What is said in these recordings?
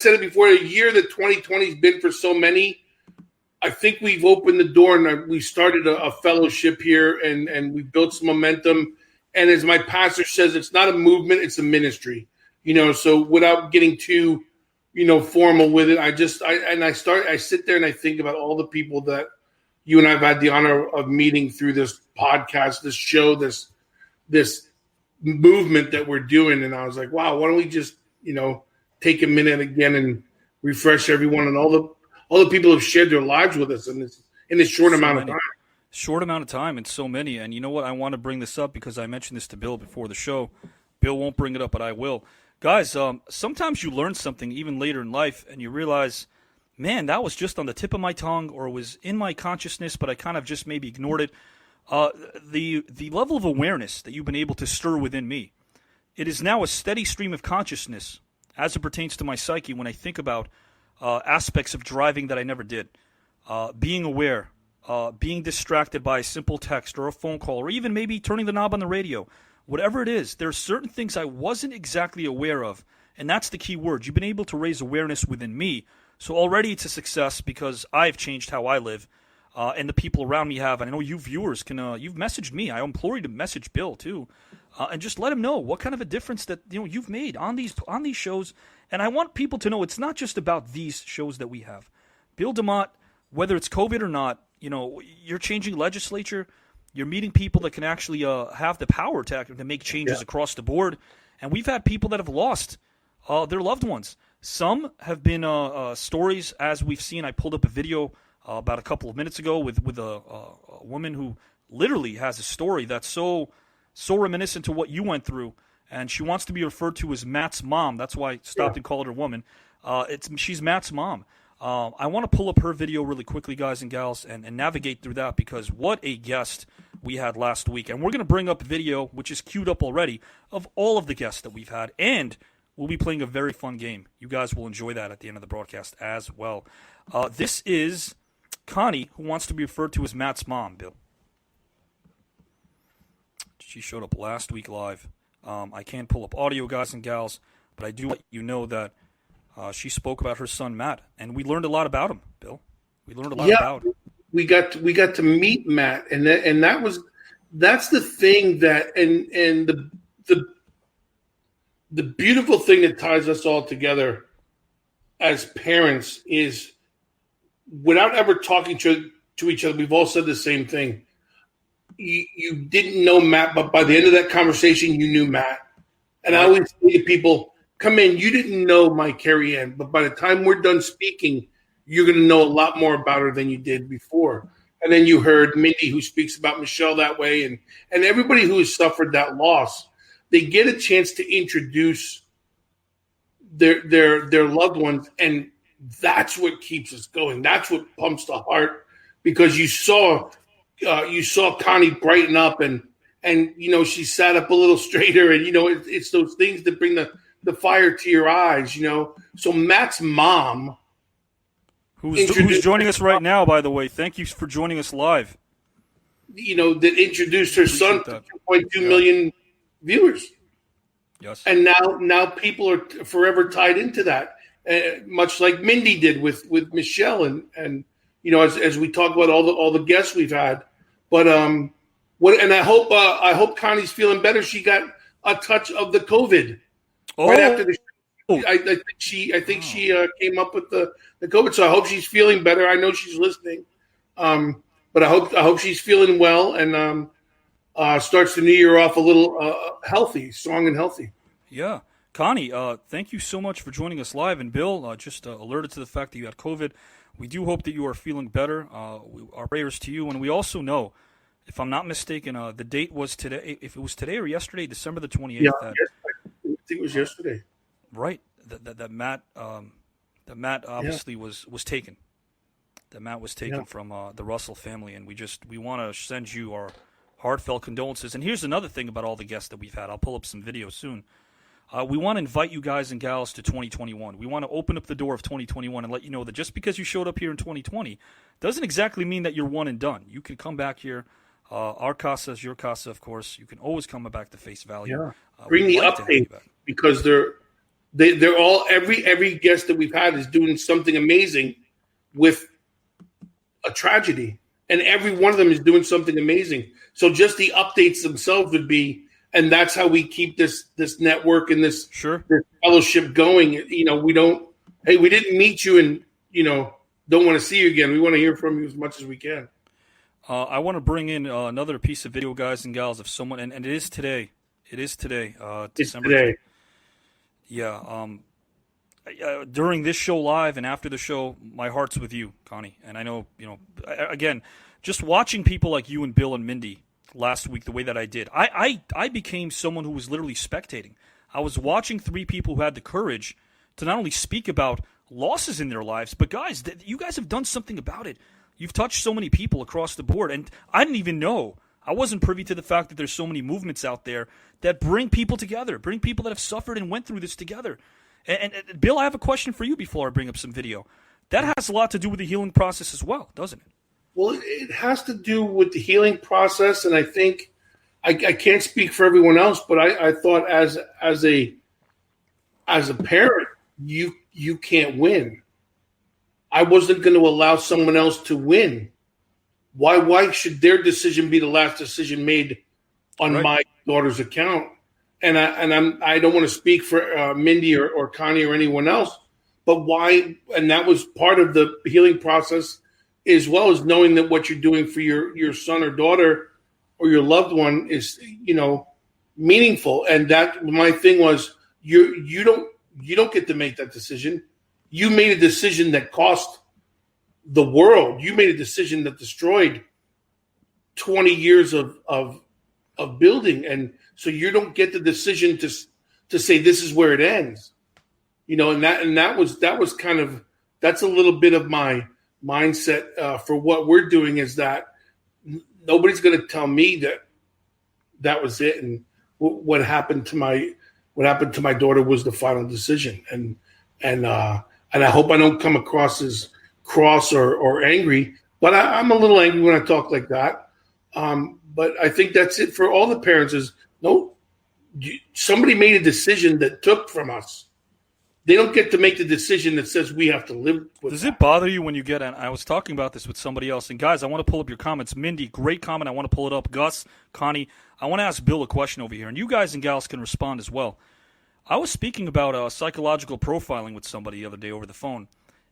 said it before, a year that 2020 has been for so many. I think we've opened the door and we started a fellowship here and we built some momentum. And as my pastor says, it's not a movement, it's a ministry. So without getting too, formal with it, I sit there and I think about all the people that you and I have had the honor of meeting through this podcast, this show, this movement that we're doing. And I was like, wow, why don't we just, take a minute again and refresh everyone and all the people who've shared their lives with us in this short amount of time. Short amount of time and so many. And you know what? I want to bring this up because I mentioned this to Bill before the show. Bill won't bring it up, but I will. Guys, sometimes you learn something even later in life and you realize, man, that was just on the tip of my tongue or it was in my consciousness, but I kind of just maybe ignored it. The level of awareness that you've been able to stir within me, it is now a steady stream of consciousness as it pertains to my psyche when I think about aspects of driving that I never did. Being aware, being distracted by a simple text or a phone call, or even maybe turning the knob on the radio. Whatever it is, there are certain things I wasn't exactly aware of, and that's the key word. You've been able to raise awareness within me, so already it's a success because I've changed how I live, and the people around me have. And I know you viewers can. You've messaged me. I implore you to message Bill too, and just let him know what kind of a difference that you've made on these shows. And I want people to know it's not just about these shows that we have. Bill Demott, whether it's COVID or not, you're changing legislature. You're meeting people that can actually have the power to make changes across the board. And we've had people that have lost their loved ones. Some have been stories, as we've seen. I pulled up a video about a couple of minutes ago with a woman who literally has a story that's so reminiscent to what you went through. And she wants to be referred to as Matt's mom. That's why I stopped and called her woman. She's Matt's mom. I want to pull up her video really quickly, guys and gals, and navigate through that because what a guest we had last week. And we're going to bring up a video, which is queued up already, of all of the guests that we've had. And we'll be playing a very fun game. You guys will enjoy that at the end of the broadcast as well. This is Connie, who wants to be referred to as Matt's mom, Bill. She showed up last week live. I can't pull up audio, guys and gals, but I do let you know that she spoke about her son Matt, and we learned a lot about him, Bill. We learned a lot about him. We got to meet Matt, and that's the thing that and the beautiful thing that ties us all together as parents is without ever talking to each other, we've all said the same thing. You didn't know Matt, but by the end of that conversation, you knew Matt. And I always say to people, come in, you didn't know my Carrie Ann, but by the time we're done speaking, you're going to know a lot more about her than you did before. And then you heard Mindy, who speaks about Michelle that way, and everybody who has suffered that loss, they get a chance to introduce their loved ones, and that's what keeps us going. That's what pumps the heart, because you saw Connie brighten up, and she sat up a little straighter, and it's those things that bring the fire to your eyes. So Matt's mom, who's joining us right now, by the way. Thank you for joining us live. That introduced her son to 2.2 million viewers. Yes. And now people are forever tied into that, much like Mindy did with Michelle, and as we talk about all the guests we've had. But and I hope Connie's feeling better. She got a touch of the COVID right after the show. I think she came up with the COVID, so I hope she's feeling better. I know she's listening, but I hope she's feeling well and starts the new year off a little healthy, strong and healthy. Yeah, Connie, thank you so much for joining us live. And Bill, just alerted to the fact that you had COVID. We do hope that you are feeling better. Our prayers to you, and we also know, if I'm not mistaken, the date was today. If it was today or yesterday, December the 28th. Yeah, I think it was yesterday. Right, that Matt obviously was taken. That Matt was taken from the Russell family, and we want to send you our heartfelt condolences. And here's another thing about all the guests that we've had. I'll pull up some videos soon. We want to invite you guys and gals to 2021. We want to open up the door of 2021 and let you know that just because you showed up here in 2020 doesn't exactly mean that you're one and done. You can come back here. Our casa is your casa, of course. You can always come back to face value. Yeah. Bring the update, because They're all every guest that we've had is doing something amazing with a tragedy, and every one of them is doing something amazing. So just the updates themselves would be, and that's how we keep this network and this fellowship going. You know, we didn't meet you and, you know, don't want to see you again. We want to hear from you as much as we can. I want to bring in another piece of video, guys and gals, of someone, and it is today. December. It's today. Yeah. During this show live and after the show, my heart's with you, Connie. And I know, you know, again, just watching people like you and Bill and Mindy last week the way that I did, I became someone who was literally spectating. I was watching three people who had the courage to not only speak about losses in their lives, but guys, you guys have done something about it. You've touched so many people across the board, and I didn't even know. I wasn't privy to the fact that there's so many movements out there that bring people together, bring people that have suffered and went through this together. And Bill, I have a question for you before I bring up some video. That has a lot to do with the healing process as well, doesn't it? Well, it has to do with the healing process, and I think I can't speak for everyone else, but I thought as a parent, you can't win. I wasn't going to allow someone else to win. Why should their decision be the last decision made on my daughter's account? And I don't want to speak for Mindy or Connie or anyone else, but why? And that was part of the healing process, as well as knowing that what you're doing for your son or daughter or your loved one is, you know, meaningful. And that my thing was, you don't get to make that decision. You made a decision that cost the world. You made a decision that destroyed 20 years of building, and so you don't get the decision to say this is where it ends. You know, and that was kind of, that's a little bit of my mindset for what we're doing, is that nobody's going to tell me that was it, and what happened to my daughter was the final decision, and I hope I don't come across as cross or angry, but I'm a little angry when I talk like that. But I think that's it for all the parents is, no, somebody made a decision that took from us. They don't get to make the decision that says we have to live with Does that. it bother you when you get, and I was talking about this with somebody else, and guys, I want to pull up your comments. Mindy, great comment. I want to pull it up. Gus, Connie, I want to ask Bill a question over here, and you guys and gals can respond as well. I was speaking about psychological profiling with somebody the other day over the phone,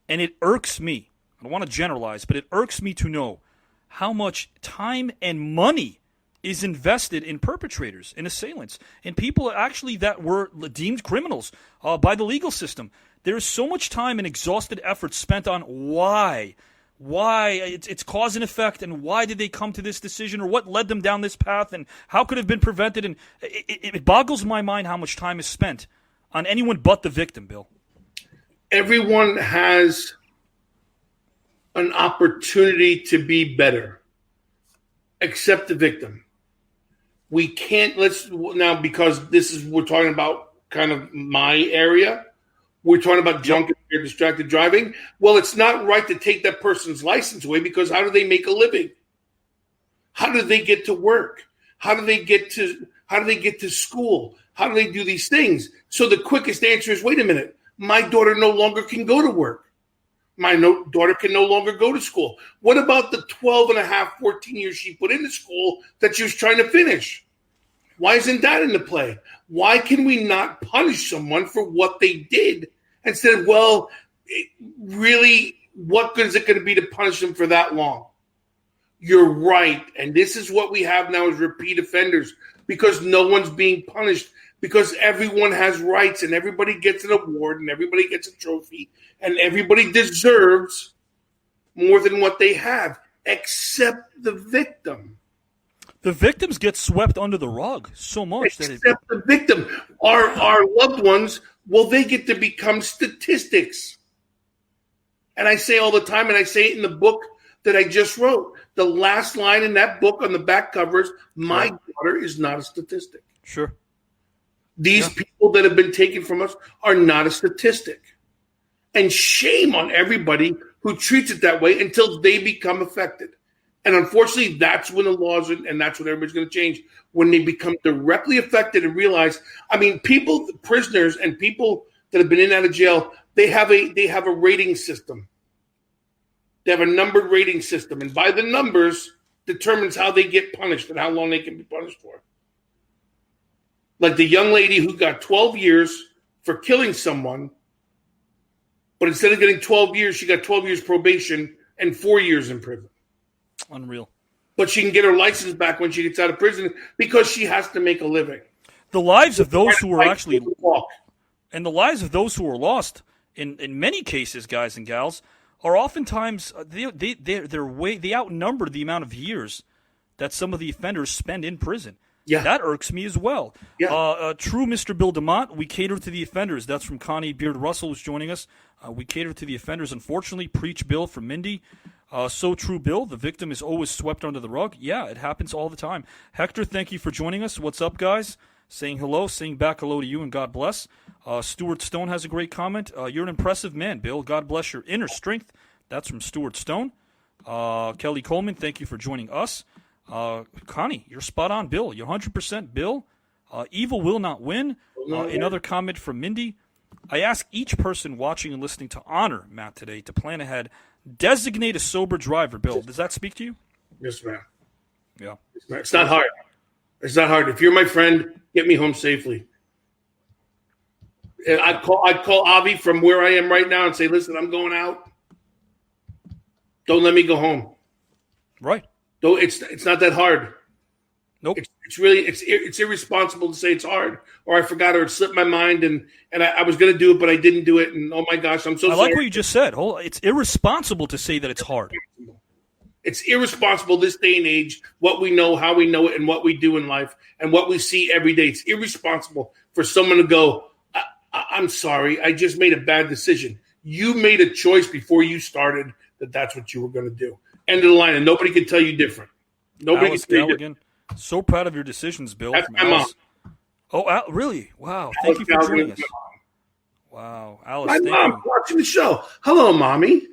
and it irks me. I don't want to generalize, but it irks me to know how much time and money is invested in perpetrators, in assailants, in people actually that were deemed criminals by the legal system. There is so much time and exhausted effort spent on why it's cause and effect, and why did they come to this decision, or what led them down this path, and how could it have been prevented. And it boggles my mind how much time is spent on anyone but the victim, Bill. Everyone has an opportunity to be better, except the victim. We can't, now, because we're talking about kind of my area, we're talking about drunk and distracted driving. Well, it's not right to take that person's license away, because how do they make a living? How do they get to work? How do they get to school? How do they do these things? So the quickest answer is, wait a minute, my daughter no longer can go to work. My daughter can no longer go to school. What about the 12 and a half, 14 years she put into school that she was trying to finish? Why isn't that in the play? Why can we not punish someone for what they did instead of, well, really, what good is it going to be to punish them for that long? You're right. And this is what we have now is repeat offenders, because no one's being punished, because everyone has rights and everybody gets an award and everybody gets a trophy and everybody deserves more than what they have, except the victim. The victims get swept under the rug so much. Except the victim. Our loved ones, well, they get to become statistics. And I say all the time, and I say it in the book that I just wrote, the last line in that book on the back cover is, my daughter is not a statistic. Sure. These people that have been taken from us are not a statistic. And shame on everybody who treats it that way until they become affected. And unfortunately, that's when the laws, and that's when everybody's going to change, when they become directly affected and realize, I mean, people, prisoners and people that have been in and out of jail, they have a rating system. They have a numbered rating system, and by the numbers determines how they get punished and how long they can be punished for. Like the young lady who got 12 years for killing someone, but instead of getting 12 years, she got 12 years probation and 4 years in prison. Unreal. But she can get her license back when she gets out of prison because she has to make a living. The lives of those who are actually, and the lives of those who are lost in many cases, guys and gals, are oftentimes they outnumber the amount of years that some of the offenders spend in prison. Yeah. That irks me as well. Yeah. True, Mr. Bill Demott, we cater to the offenders. That's from Connie Beard Russell, who's joining us. We cater to the offenders, unfortunately. Preach, Bill, from Mindy. So true, Bill. The victim is always swept under the rug. Yeah, it happens all the time. Hector, thank you for joining us. What's up, guys? Saying hello, saying back hello to you, and God bless. Stuart Stone has a great comment. You're an impressive man, Bill. God bless your inner strength. That's from Stuart Stone. Kelly Coleman, thank you for joining us. Connie, you're spot on, Bill. You're 100% Bill. Evil will not win. Another comment from Mindy. I ask each person watching and listening to honor Matt today to plan ahead. Designate a sober driver, Bill. Does that speak to you? Yes, ma'am. Yeah. It's not hard. It's not hard. If you're my friend, get me home safely. And I'd call Avi from where I am right now and say, listen, I'm going out. Don't let me go home. Right. Though it's not that hard. Nope. It's irresponsible to say it's hard, or I forgot, or it slipped my mind, and I was going to do it, but I didn't do it, and oh my gosh, I'm so sorry. I like what you just said. It's irresponsible to say that it's hard. It's irresponsible this day and age, what we know, how we know it, and what we do in life, and what we see every day. It's irresponsible for someone to go, I'm sorry, I just made a bad decision. You made a choice before you started that that's what you were going to do. End of the line, and nobody can tell you different. Nobody Alice can tell you Galligan, different. so proud of your decisions, Bill. That's my mom. Oh, really? Wow. Thank you for joining us. Wow. Alice, my thank mom you. watching the show. Hello, Mommy.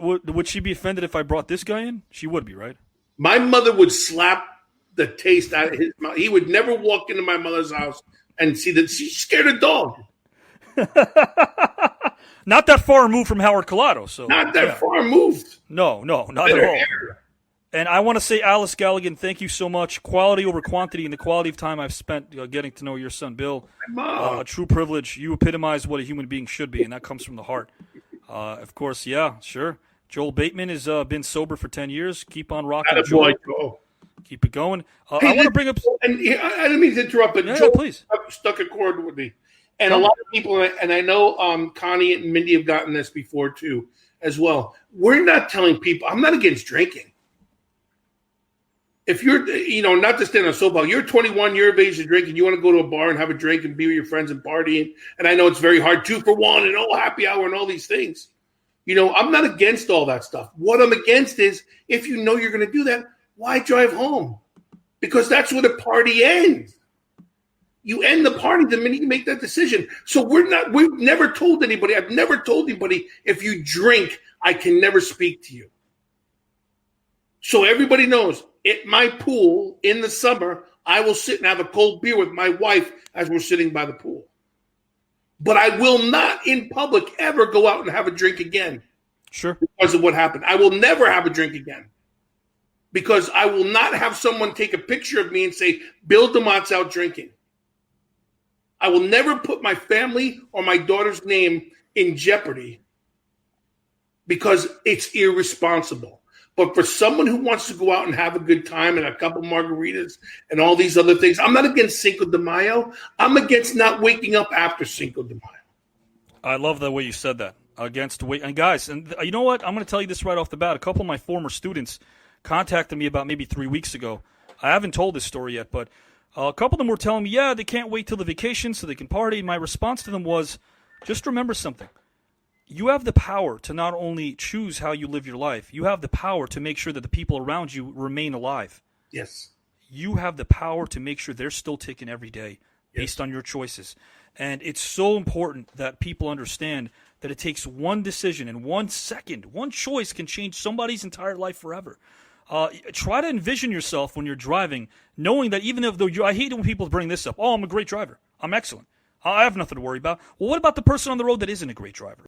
Would she be offended if I brought this guy in? She would be, right? My mother would slap the taste out of his mouth. He would never walk into my mother's house and see that she's scared of dog. Not that far removed from Howard Collado. So not that far removed. No, not at all. And I want to say, Alice Galligan, thank you so much. Quality over quantity, and the quality of time I've spent getting to know your son, Bill. A true privilege. You epitomize what a human being should be, and that comes from the heart. Of course, yeah, sure. Joel Bateman has been sober for 10 years. Keep on rocking, Joel. Keep it going. I want to bring up... And I didn't mean to interrupt, but Joel please. stuck a chord with me. And a lot of people, and I know Connie and Mindy have gotten this before too, as well. We're not telling people, I'm not against drinking. If you're, not to stand on a soapbox, you're 21, you're of age to drink, and you want to go to a bar and have a drink and be with your friends and partying. And I know it's very hard, 2 for 1 and happy hour and all these things. I'm not against all that stuff. What I'm against is if you know you're going to do that, why drive home? Because that's where the party ends. You end the party the minute you make that decision. So we've never told anybody, I've never told anybody, if you drink, I can never speak to you. So everybody knows, at my pool in the summer, I will sit and have a cold beer with my wife as we're sitting by the pool. But I will not in public ever go out and have a drink again. Sure. Because of what happened. I will never have a drink again. Because I will not have someone take a picture of me and say, Bill Demott's out drinking. I will never put my family or my daughter's name in jeopardy because it's irresponsible. But for someone who wants to go out and have a good time and a couple margaritas and all these other things, I'm not against Cinco de Mayo. I'm against not waking up after Cinco de Mayo. I love the way you said that. And guys, and you know what? I'm going to tell you this right off the bat. A couple of my former students contacted me about maybe 3 weeks ago. I haven't told this story yet, but a couple of them were telling me, they can't wait till the vacation so they can party. My response to them was, just remember something. You have the power to not only choose how you live your life, you have the power to make sure that the people around you remain alive. Yes. You have the power to make sure they're still ticking every day based on your choices. And it's so important that people understand that it takes one decision and 1 second, one choice can change somebody's entire life forever. Try to envision yourself when you're driving, knowing that even though I hate when people bring this up. Oh, I'm a great driver. I'm excellent. I have nothing to worry about. Well, what about the person on the road that isn't a great driver?